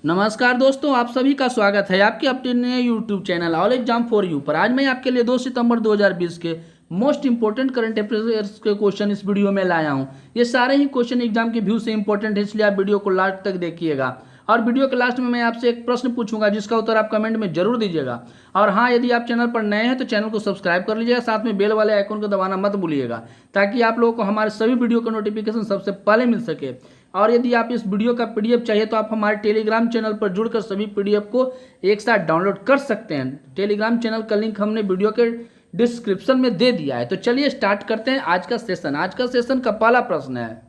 नमस्कार दोस्तों, आप सभी का स्वागत है आपके अपने नए YouTube channel all exam for you पर। आज मैं आपके लिए 2 सितंबर 2020 के मोस्ट इंपोर्टेंट करंट अफेयर्स के क्वेश्चन इस वीडियो में लाया हूं। ये सारे ही क्वेश्चन एग्जाम के व्यू से इंपॉर्टेंट है, इसलिए आप वीडियो को लास्ट तक देखिएगा। और वीडियो के लास्ट में मैं आपसे एक प्रश्न पूछूंगा जिसका उत्तर आप कमेंट में जरूर दीजिएगा। और हाँ, यदि आप चैनल पर नए हैं तो चैनल को सब्सक्राइब कर लीजिएगा, साथ में बेल वाले आइकन को दबाना मत भूलिएगा ताकि आप लोगों को हमारे सभी वीडियो का नोटिफिकेशन सबसे पहले मिल सके। और यदि आप इस वीडियो का पीडीएफ चाहिए तो आप हमारे टेलीग्राम चैनल पर जुड़कर सभी पीडीएफ को एक साथ डाउनलोड कर सकते हैं। टेलीग्राम चैनल का लिंक हमने वीडियो के डिस्क्रिप्शन में दे दिया है। तो चलिए स्टार्ट करते हैं आज का सेशन। आज का सेशन का पहला प्रश्न है,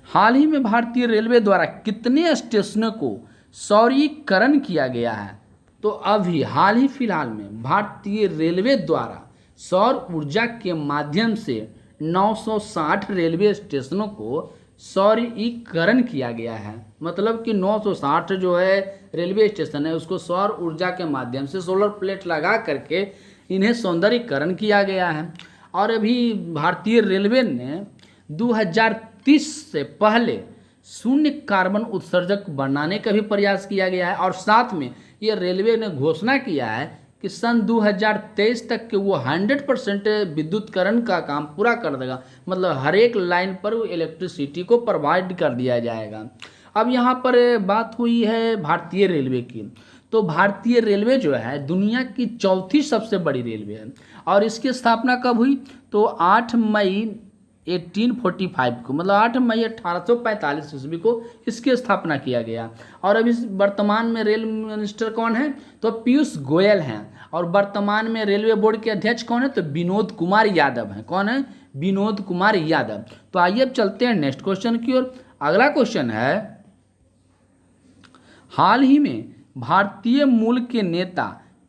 हाल ही में भारतीय रेलवे द्वारा कितने स्टेशनों को सौरीकरण किया गया है? तो अभी हाल ही फिलहाल में भारतीय रेलवे द्वारा सौर ऊर्जा के माध्यम से 960 रेलवे स्टेशनों को सौरीकरण किया गया है। मतलब कि 960 जो है रेलवे स्टेशन है उसको सौर ऊर्जा के माध्यम से सोलर प्लेट लगा करके इन्हें सौंदर्यीकरण किया गया है। और अभी भारतीय रेलवे ने 2030 से पहले शून्य कार्बन उत्सर्जक बनाने का भी प्रयास किया गया है। और साथ में ये रेलवे ने घोषणा किया है कि सन 2023 तक के वो 100% विद्युतीकरण का काम पूरा कर देगा। मतलब हर एक लाइन पर वो इलेक्ट्रिसिटी को प्रोवाइड कर दिया जाएगा। अब यहाँ पर बात हुई है भारतीय रेलवे की। तो भारतीय रेलवे जो है दुनिया की चौथी सबसे बड़ी रेलवे है। और इसकी स्थापना कब हुई? तो 8 मई 1845 को, मतलब 8 मई 1845 ईस्वी को इसकी स्थापना किया गया। और अभी वर्तमान में रेल मिनिस्टर कौन है? तो पीयूष गोयल हैं। और वर्तमान में रेलवे बोर्ड के अध्यक्ष कौन है? तो विनोद कुमार यादव हैं। कौन है? विनोद कुमार यादव। तो आइए अब चलते हैं नेक्स्ट क्वेश्चन की ओर। अगला क्वेश्चन है, हाल ही में भारतीय मूल के नेता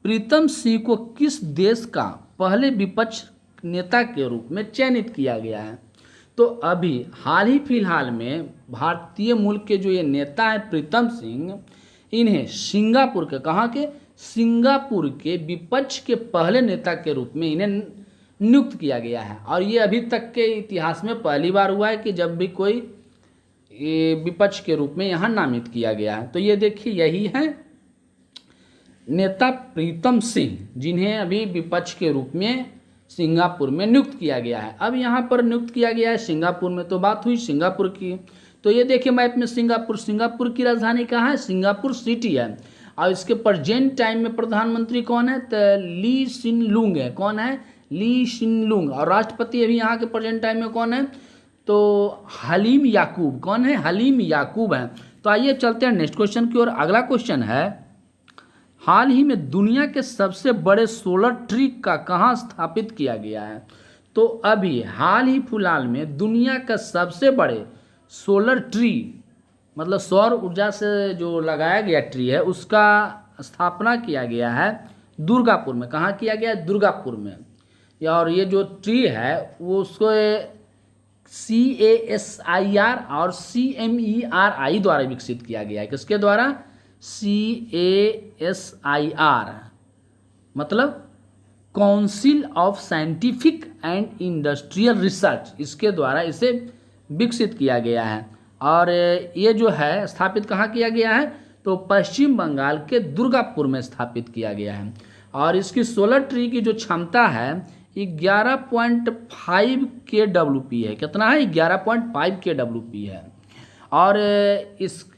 प्रीतम सिंह को किस देश का पहले विपक्ष नेता के रूप में चयनित किया गया है? तो अभी हाल ही फिलहाल में भारतीय मूल के जो ये नेता हैं प्रीतम सिंह, इन्हें सिंगापुर के, कहाँ के? सिंगापुर के विपक्ष के पहले नेता के रूप में इन्हें नियुक्त किया गया है। और ये अभी तक के इतिहास में पहली बार हुआ है कि जब भी कोई विपक्ष के रूप में यहाँ नामित किया गया है। तो ये देखिए, यही है नेता प्रीतम सिंह जिन्हें अभी विपक्ष के रूप में सिंगापुर में नियुक्त किया गया है। अब यहाँ पर नियुक्त किया गया है सिंगापुर में। तो बात हुई सिंगापुर की। तो ये देखिए मैप में सिंगापुर की राजधानी कहाँ है? सिंगापुर सिटी है। और इसके प्रेजेंट टाइम में प्रधानमंत्री कौन है? तो ली सिन लूंग है। कौन है? ली सिन लूंग। और राष्ट्रपति अभी यहाँ के प्रेजेंट टाइम में कौन है? तो हलीम याकूब। कौन है? हलीम याकूब है। तो आइए चलते हैं नेक्स्ट क्वेश्चन की ओर। अगला क्वेश्चन है, हाल ही में दुनिया के सबसे बड़े सोलर ट्री का कहाँ स्थापित किया गया है? तो अभी हाल ही फिलहाल में दुनिया का सबसे बड़े सोलर ट्री, मतलब सौर ऊर्जा से जो लगाया गया ट्री है, उसका स्थापना किया गया है दुर्गापुर में। कहाँ किया गया? दुर्गापुर में। और ये जो ट्री है वो उसको CASIR और CMERI द्वारा विकसित किया गया है। किसके द्वारा? CASIR मतलब council of scientific and industrial research, इसके द्वारा इसे विकसित किया गया है। और ये जो है स्थापित कहाँ किया गया है? तो पश्चिम बंगाल के दुर्गापुर में स्थापित किया गया है। और इसकी सोलर ट्री की जो क्षमता है 11.5 kWp है। कितना है? 11.5 kWp है। और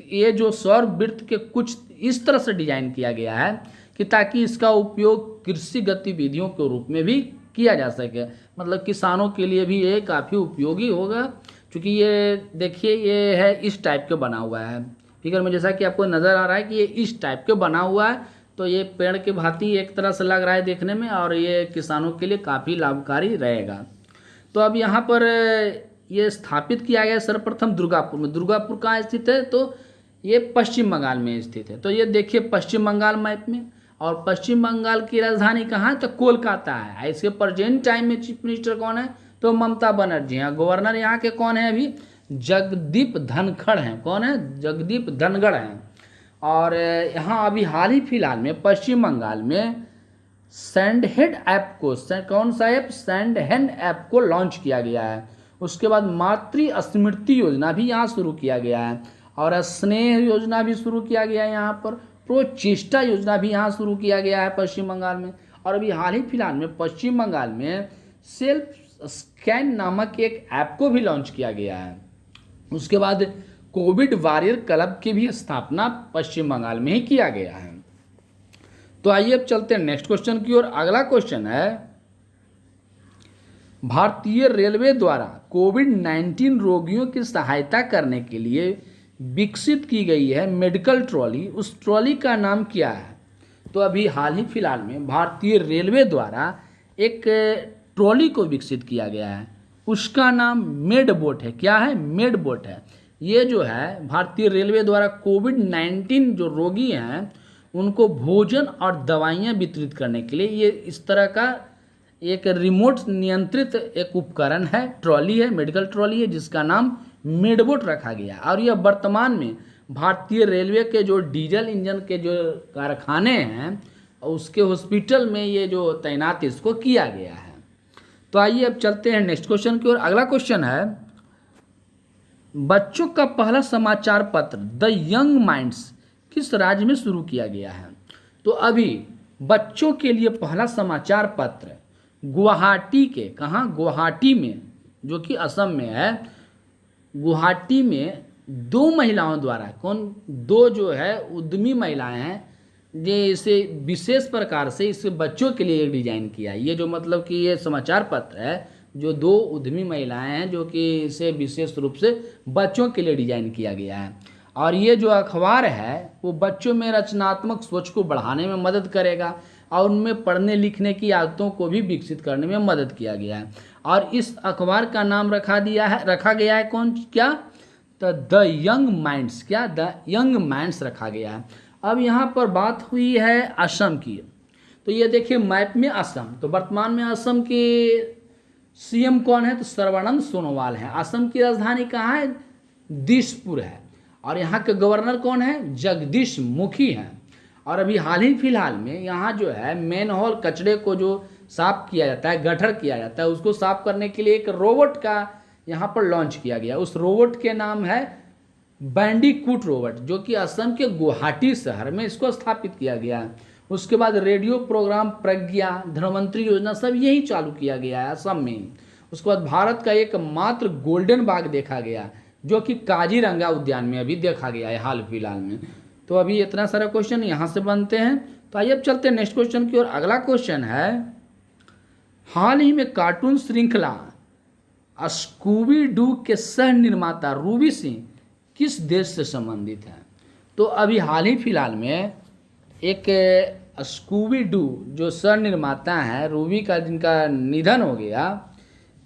ये जो सौर वृत्त के कुछ इस तरह से डिजाइन किया गया है कि ताकि इसका उपयोग कृषि गतिविधियों के रूप में भी किया जा सके। मतलब किसानों के लिए भी ये काफ़ी उपयोगी होगा, क्योंकि ये देखिए ये है इस टाइप के बना हुआ है। फिगर में जैसा कि आपको नज़र आ रहा है कि ये इस टाइप के बना हुआ है। तो ये पेड़ के भांति एक तरह से लग रहा है देखने में, और ये किसानों के लिए काफ़ी लाभकारी रहेगा। तो अब यहाँ पर ये स्थापित किया गया सर्वप्रथम दुर्गापुर में। दुर्गापुर कहाँ स्थित है? तो ये पश्चिम बंगाल में स्थित है। तो ये देखिए पश्चिम बंगाल मैप में। और पश्चिम बंगाल की राजधानी कहाँ है? तो कोलकाता है। इसके प्रेजेंट टाइम में चीफ मिनिस्टर कौन है? तो ममता बनर्जी हैं। गवर्नर यहाँ के कौन है अभी? जगदीप धनखड़ हैं। कौन है? जगदीप धनखड़ हैं। और यहाँ अभी हाल ही फिलहाल में पश्चिम बंगाल में सैंडहेड ऐप को, कौन सा ऐप? सैंडहेड ऐप को लॉन्च किया गया है। उसके बाद मातृ स्मृति योजना भी यहाँ शुरू किया गया है। और स्नेह योजना भी शुरू किया गया है यहाँ पर, प्रोचेष्टा योजना भी यहाँ शुरू किया गया है पश्चिम बंगाल में। और अभी हाल ही फिलहाल में पश्चिम बंगाल में सेल्फ स्कैन नामक एक ऐप को भी लॉन्च किया गया है। उसके बाद कोविड वॉरियर क्लब की भी स्थापना पश्चिम बंगाल में ही किया गया है। तो आइए अब चलते हैं नेक्स्ट क्वेश्चन की ओर। अगला क्वेश्चन है, भारतीय रेलवे द्वारा कोविड-19 रोगियों की सहायता करने के लिए विकसित की गई है मेडिकल ट्रॉली, उस ट्रॉली का नाम क्या है? तो अभी हाल ही फिलहाल में भारतीय रेलवे द्वारा एक ट्रॉली को विकसित किया गया है, उसका नाम मेडबोट है। क्या है? मेडबोट है। ये जो है भारतीय रेलवे द्वारा कोविड-19 जो रोगी हैं उनको भोजन और दवाइयाँ वितरित करने के लिए ये इस तरह का एक रिमोट नियंत्रित एक उपकरण है, ट्रॉली है, मेडिकल ट्रॉली है, जिसका नाम मेडबोट रखा गया। और यह वर्तमान में भारतीय रेलवे के जो डीजल इंजन के जो कारखाने हैं उसके हॉस्पिटल में ये जो तैनात इसको किया गया है। तो आइए अब चलते हैं नेक्स्ट क्वेश्चन की ओर। अगला क्वेश्चन है, बच्चों का पहला समाचार पत्र द यंग माइंड्स किस राज्य में शुरू किया गया है? तो अभी बच्चों के लिए पहला समाचार पत्र गुवाहाटी के, कहाँ? गुवाहाटी में, जो कि असम में है। गुवाहाटी में दो महिलाओं द्वारा, कौन? दो जो है उद्यमी महिलाएं हैं, ये इसे विशेष प्रकार से इसे बच्चों के लिए डिजाइन किया है। ये जो मतलब कि ये समाचार पत्र है, जो दो उद्यमी महिलाएं हैं जो कि इसे विशेष रूप से बच्चों के लिए डिजाइन किया गया है। और ये जो अखबार है वो बच्चों में रचनात्मक सोच को बढ़ाने में मदद करेगा और उनमें पढ़ने लिखने की आदतों को भी विकसित करने में मदद किया गया है। और इस अखबार का नाम रखा गया है कौन? क्या? तो द यंग माइंड्स। क्या? द यंग माइंड्स रखा गया है। अब यहाँ पर बात हुई है असम की। तो ये देखिए मैप में असम, तो वर्तमान में असम के सीएम कौन है? तो सर्बानंद सोनोवाल है। असम की राजधानी कहाँ है? दिसपुर है। और यहाँ के गवर्नर कौन है? जगदीश मुखी हैं। और अभी हाल ही फिलहाल में यहाँ जो है मैनहोल कचरे को जो साफ किया जाता है, गटर किया जाता है, उसको साफ करने के लिए एक रोबोट का यहाँ पर लॉन्च किया गया। उस रोबोट के नाम है बैंडीकूट रोबोट, जो कि असम के गुवाहाटी शहर में इसको स्थापित किया गया है। उसके बाद रेडियो प्रोग्राम प्रज्ञा, धनवंतरी योजना, सब यही चालू किया गया है असम में। उसके बाद भारत का एकमात्र गोल्डन बाग देखा गया, जो कि काजीरंगा उद्यान में अभी देखा गया है हाल फिलहाल में। तो अभी इतना सारा क्वेश्चन यहाँ से बनते हैं। तो आइए अब चलते हैं नेक्स्ट क्वेश्चन की ओर। अगला क्वेश्चन है, हाल ही में कार्टून श्रृंखला स्कूबी डू के सह निर्माता रूबी सिंह किस देश से संबंधित है? तो अभी हाल ही फिलहाल में एक स्कूबी डू जो सह निर्माता हैं रूबी का, जिनका निधन हो गया,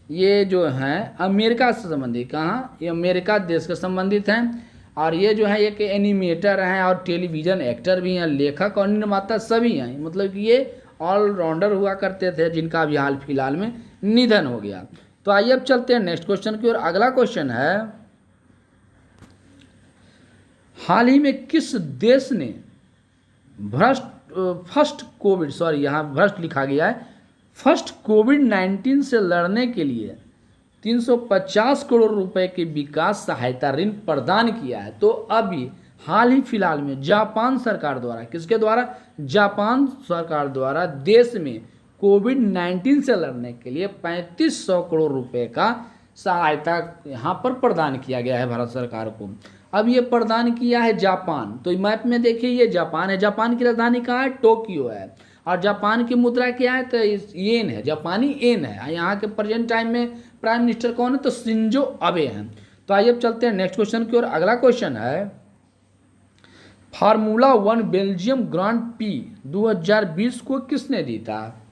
ये जो हैं अमेरिका से संबंधित, कहाँ? ये अमेरिका देश से संबंधित हैं। और ये जो है एक एनिमेटर हैं और टेलीविज़न एक्टर भी हैं, लेखक और निर्माता सभी हैं। मतलब कि ये ऑलराउंडर हुआ करते थे, जिनका अभी हाल फिलहाल में निधन हो गया। तो आइए अब चलते हैं नेक्स्ट क्वेश्चन की ओर। अगला क्वेश्चन है, हाल ही में किस देश ने भ्रष्ट लिखा गया है, फर्स्ट कोविड-19 से लड़ने के लिए 350 करोड़ रुपए के विकास सहायता ऋण प्रदान किया है? तो अभी हाल ही फिलहाल में जापान सरकार द्वारा, किसके द्वारा? जापान सरकार द्वारा देश में कोविड-19 से लड़ने के लिए 3500 करोड़ रुपए का सहायता यहाँ पर प्रदान किया गया है भारत सरकार को। अब ये प्रदान किया है जापान। तो मैप में देखिए ये जापान है। जापान की राजधानी कहाँ है? टोक्यो है। और जापान की मुद्रा क्या है? तो येन है, जापानी येन है। यहाँ के प्रेजेंट टाइम में प्राइम मिनिस्टर कौन है? तो शिंजो अबे हैं। तो आइए अब चलते हैं नेक्स्ट क्वेश्चन की ओर। अगला क्वेश्चन है, फार्मूला 1 बेल्जियम ग्रांड पी 2020 को किसने जीता?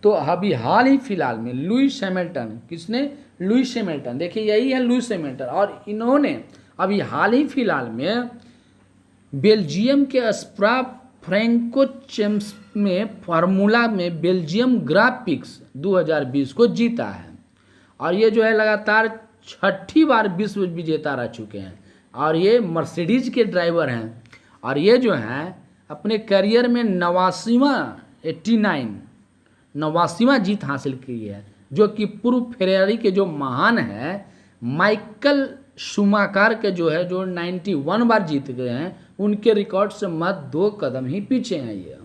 तो अभी हाल ही फिलहाल में लुईस हैमिल्टन। किसने? Lewis Hamilton. देखिए यही है लुईस हैमिल्टन। और इन्होंने अभी हाल ही फिलहाल में बेल्जियम के स्प्रा फ्रैंकोचेम्स में फार्मूला में बेल्जियम ग्रांड पिक्स 2020 को जीता है। और ये जो है लगातार 6ठी बार विश्व विजेता रह चुके हैं। और ये मर्सिडीज के ड्राइवर हैं। और ये जो हैं अपने करियर में 89वां जीत हासिल की है, जो कि पूर्व फेरारी के जो महान है माइकल शुमाकर के जो है जो 91 बार जीत गए हैं, उनके रिकॉर्ड से मत 2 कदम ही पीछे हैं ये।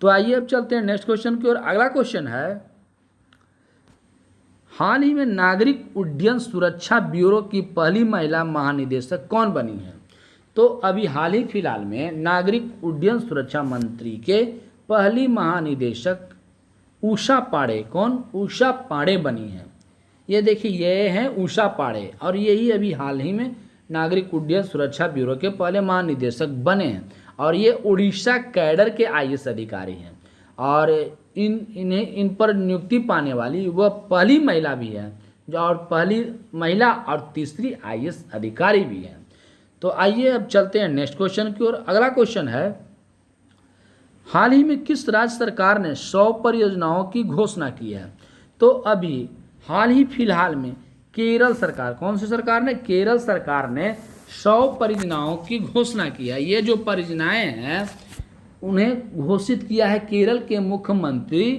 तो आइए अब चलते हैं नेक्स्ट क्वेश्चन की ओर। अगला क्वेश्चन है, हाल ही में नागरिक उड्डयन सुरक्षा ब्यूरो की पहली महिला महानिदेशक कौन बनी है? तो अभी हाल ही फिलहाल में नागरिक उड्डयन सुरक्षा मंत्री के पहली महानिदेशक उषा पांडे, कौन? उषा पांडे बनी है। ये देखिए, ये हैं उषा पांडे, और यही अभी हाल ही में नागरिक उड्डयन सुरक्षा ब्यूरो के पहले महानिदेशक बने हैं, और ये उड़ीसा कैडर के आईएएस अधिकारी हैं, और इन पर नियुक्ति पाने वाली वह पहली महिला भी है, और पहली महिला और तीसरी आईएएस अधिकारी भी है। तो आइए अब चलते हैं नेक्स्ट क्वेश्चन की ओर। अगला क्वेश्चन है, हाल ही में किस राज्य सरकार ने 100 परियोजनाओं की घोषणा की है? तो अभी हाल ही फिलहाल में केरल सरकार, कौन सी सरकार ने? केरल सरकार ने 100 परियोजनाओं की घोषणा की है। ये जो परियोजनाएं हैं उन्हें घोषित किया है केरल के मुख्यमंत्री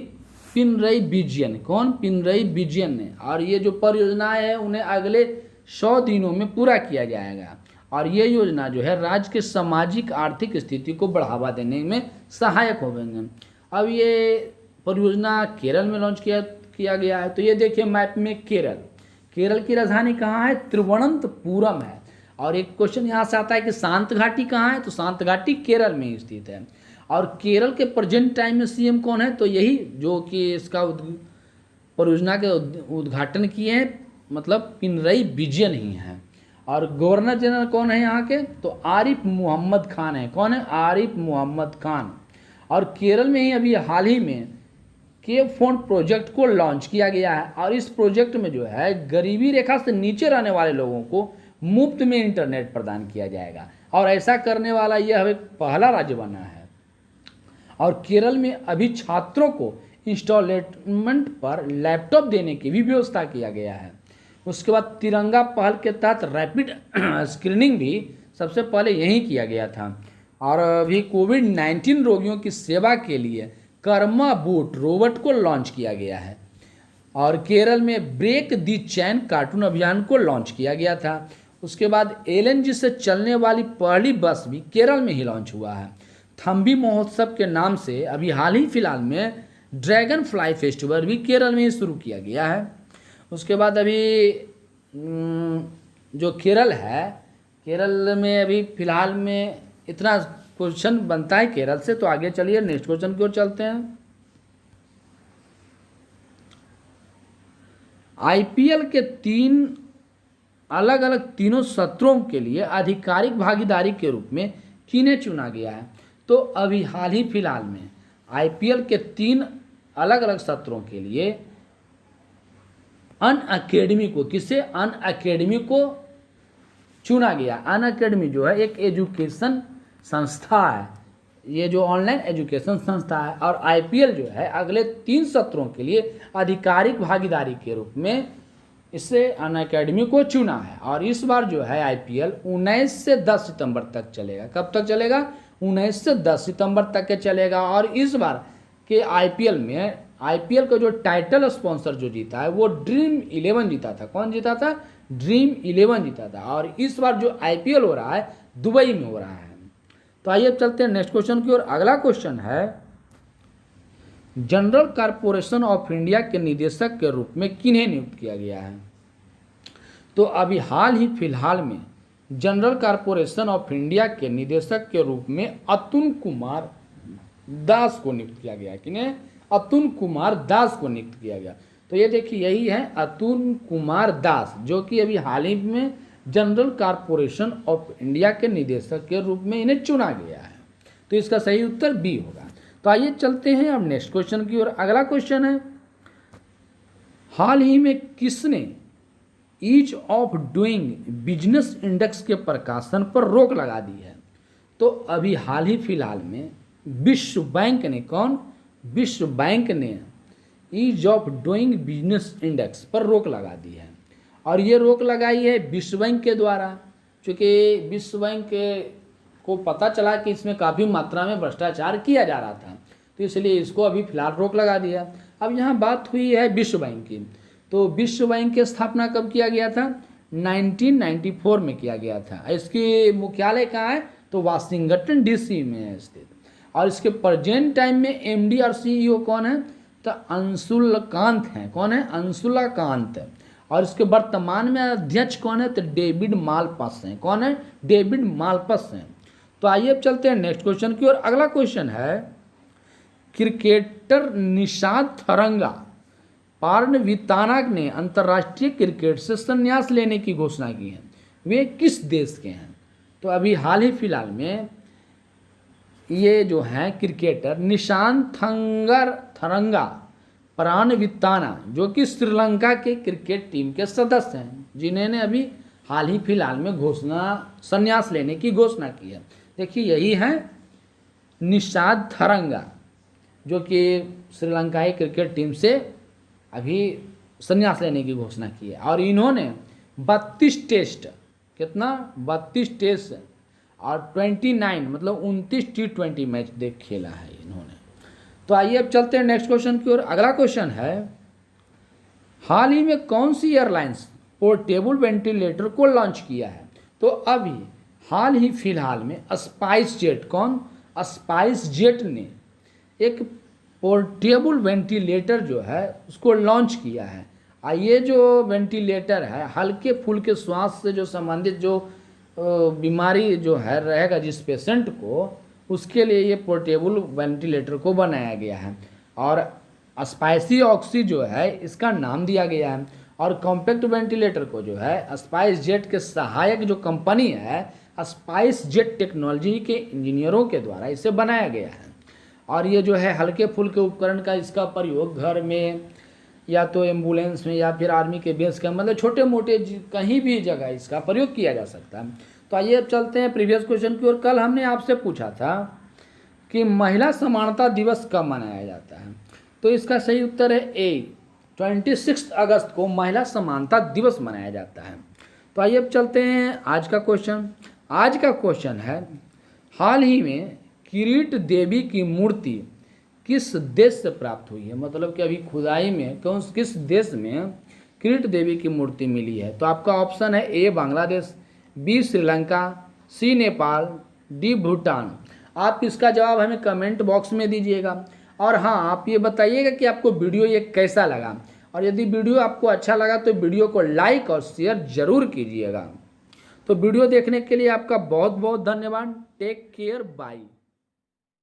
पिनरई विजयन, कौन? पिनरई विजयन ने। और ये जो परियोजनाएं हैं उन्हें अगले 100 दिनों में पूरा किया जाएगा, और ये योजना जो है राज्य के सामाजिक आर्थिक स्थिति को बढ़ावा देने में सहायक होंगे। अब ये परियोजना केरल में लॉन्च किया गया है। तो ये देखिए मैप में केरल की राजधानी कहाँ है? तिरुवनंतपुरम है। और एक क्वेश्चन यहाँ से आता है कि शांत घाटी कहाँ है? तो शांत घाटी केरल में ही स्थित है। और केरल के प्रेजेंट टाइम में सीएम कौन है? तो यही जो कि इसका परियोजना के उद्घाटन किए हैं, मतलब पिनरई विजयन ही हैं। और गवर्नर जनरल कौन है यहाँ के? तो आरिफ मोहम्मद खान है। कौन है? आरिफ मोहम्मद खान। और केरल में ही अभी हाल ही में के फोन प्रोजेक्ट को लॉन्च किया गया है, और इस प्रोजेक्ट में जो है गरीबी रेखा से नीचे रहने वाले लोगों को मुफ्त में इंटरनेट प्रदान किया जाएगा, और ऐसा करने वाला यह एक पहला राज्य बना है। और केरल में अभी छात्रों को इंस्टॉलमेंट पर लैपटॉप देने की भी व्यवस्था किया गया है। उसके बाद तिरंगा पहल के तहत रैपिड स्क्रीनिंग भी सबसे पहले यहीं किया गया था। और अभी कोविड-19 रोगियों की सेवा के लिए कर्मा बूट रोबोट को लॉन्च किया गया है। और केरल में ब्रेक दी चैन कार्टून अभियान को लॉन्च किया गया था। उसके बाद एलएनजी से चलने वाली पहली बस भी केरल में ही लॉन्च हुआ है। थम्बी महोत्सव के नाम से अभी हाल ही फिलहाल में ड्रैगन फ्लाई फेस्टिवल भी केरल में ही शुरू किया गया है। उसके बाद अभी जो केरल है, केरल में अभी फिलहाल में इतना क्वेश्चन बनता है केरल से। तो आगे चलिए नेक्स्ट क्वेश्चन की ओर चलते हैं। आईपीएल के 3 अलग अलग तीनों सत्रों के लिए आधिकारिक भागीदारी के रूप में किन्हें चुना गया है? तो अभी हाल ही फिलहाल में आईपीएल के 3 अलग अलग सत्रों के लिए अनअकैडमी को, किसे? अनअकैडमी को चुना गया। अनअकैडमी जो है एक एजुकेशन संस्था है, ये जो ऑनलाइन एजुकेशन संस्था है। और आईपीएल जो है अगले 3 सत्रों के लिए आधिकारिक भागीदारी के रूप में इससे अनअकैडमी को चुना है। और इस बार जो है आईपीएल 19 से 10 सितंबर तक चलेगा। कब तक चलेगा? 19 से 10 सितंबर तक के चलेगा। और इस बार के आईपीएल में आईपीएल का जो टाइटल स्पॉन्सर जो जीता है वो ड्रीम 11 जीता था। कौन जीता था? ड्रीम 11 जीता था। और इस बार जो आईपीएल हो रहा है दुबई में हो रहा है। तो आइए अब चलते हैं नेक्स्ट क्वेश्चन की ओर। अगला क्वेश्चन है, जनरल कॉरपोरेशन ऑफ इंडिया के निदेशक के रूप में किन्हें नियुक्त किया गया है? तो अभी हाल ही फिलहाल में जनरल कॉरपोरेशन ऑफ इंडिया के निदेशक के रूप में अतुल कुमार दास को नियुक्त किया गया। किन्हें? अतुल कुमार दास को नियुक्त किया गया। तो ये देखिए यही है अतुल कुमार दास, जो कि अभी हाल ही में जनरल कॉरपोरेशन ऑफ इंडिया के निदेशक के रूप में इन्हें चुना गया है। तो इसका सही उत्तर बी होगा। तो आइए चलते हैं अब नेक्स्ट क्वेश्चन की ओर। अगला क्वेश्चन है, हाल ही में किसने ease of doing business index के प्रकाशन पर रोक लगा दी है? तो अभी हाल ही फिलहाल में विश्व बैंक ने, कौन? विश्व बैंक ने ease of doing business index पर रोक लगा दी है। और ये रोक लगाई है विश्व बैंक के द्वारा, क्योंकि विश्व बैंक को पता चला कि इसमें काफ़ी मात्रा में भ्रष्टाचार किया जा रहा था, तो इसलिए इसको अभी फिलहाल रोक लगा दिया। अब यहाँ बात हुई है विश्व बैंक की। तो विश्व बैंक की स्थापना कब किया गया था? 1994 में किया गया था। इसकी मुख्यालय कहाँ है? तो वाशिंगटन डीसी में है स्थित। और इसके प्रेजेंट टाइम में एमडी और सीईओ कौन है? तो अंशुलकांत हैं। कौन है? अंशुलकांत। और इसके वर्तमान में अध्यक्ष कौन है? तो डेविड मालपस हैं। कौन है? डेविड मालपस हैं। तो आइए अब चलते हैं नेक्स्ट क्वेश्चन की ओर। अगला क्वेश्चन है, क्रिकेटर निषाद थरंगा पार्नविताना ने अंतर्राष्ट्रीय क्रिकेट से संन्यास लेने की घोषणा की है। वे किस देश के हैं? तो अभी हाल ही फिलहाल में ये जो हैं क्रिकेटर निशांत थरंगा पार्नविताना, जो कि श्रीलंका के क्रिकेट टीम के सदस्य हैं, जिन्होंने अभी हाल ही फिलहाल में संन्यास लेने की घोषणा की है। देखिए यही है निषाद थरंगा, जो कि श्रीलंका की क्रिकेट टीम से अभी संन्यास लेने की घोषणा की है। और इन्होंने 32 टेस्ट, कितना? 32 टेस्ट और 29 मतलब 29 T20 मैच खेला है इन्होंने। तो आइए अब चलते हैं नेक्स्ट क्वेश्चन की ओर। अगला क्वेश्चन है, हाल ही में कौन सी एयरलाइंस पोर्टेबल वेंटिलेटर को लॉन्च किया है? तो अभी हाल ही फिलहाल में स्पाइस जेट, कौन? स्पाइस जेट ने एक पोर्टेबल वेंटिलेटर जो है उसको लॉन्च किया है। और ये जो वेंटिलेटर है हल्के फुल्के श्वास से जो संबंधित जो बीमारी जो है रहेगा जिस पेशेंट को, उसके लिए ये पोर्टेबल वेंटिलेटर को बनाया गया है। और स्पाइसी ऑक्सी जो है इसका नाम दिया गया है। और कॉम्पैक्ट वेंटिलेटर को जो है स्पाइस जेट के सहायक जो कंपनी है स्पाइस जेट टेक्नोलॉजी के इंजीनियरों के द्वारा इसे बनाया गया है। और ये जो है हल्के फुल्के उपकरण का इसका प्रयोग घर में या तो एम्बुलेंस में या फिर आर्मी के बेस का, मतलब छोटे मोटे कहीं भी जगह इसका प्रयोग किया जा सकता है। तो आइए अब चलते हैं प्रीवियस क्वेश्चन की ओर। कल हमने आपसे पूछा था कि महिला समानता दिवस कब मनाया जाता है? तो इसका सही उत्तर है ए, 26 अगस्त को महिला समानता दिवस मनाया जाता है। तो आइए अब चलते हैं आज का क्वेश्चन। आज का क्वेश्चन है, हाल ही में किरीट देवी की मूर्ति किस देश से प्राप्त हुई है? मतलब कि अभी खुदाई में किस देश में किरीट देवी की मूर्ति मिली है? तो आपका ऑप्शन है ए बांग्लादेश, बी श्रीलंका, सी नेपाल, डी भूटान। आप इसका जवाब हमें कमेंट बॉक्स में दीजिएगा। और हाँ, आप ये बताइएगा कि आपको वीडियो ये कैसा लगा, और यदि वीडियो आपको अच्छा लगा तो वीडियो को लाइक और शेयर जरूर कीजिएगा। तो वीडियो देखने के लिए आपका बहुत बहुत धन्यवाद। Take care, bye.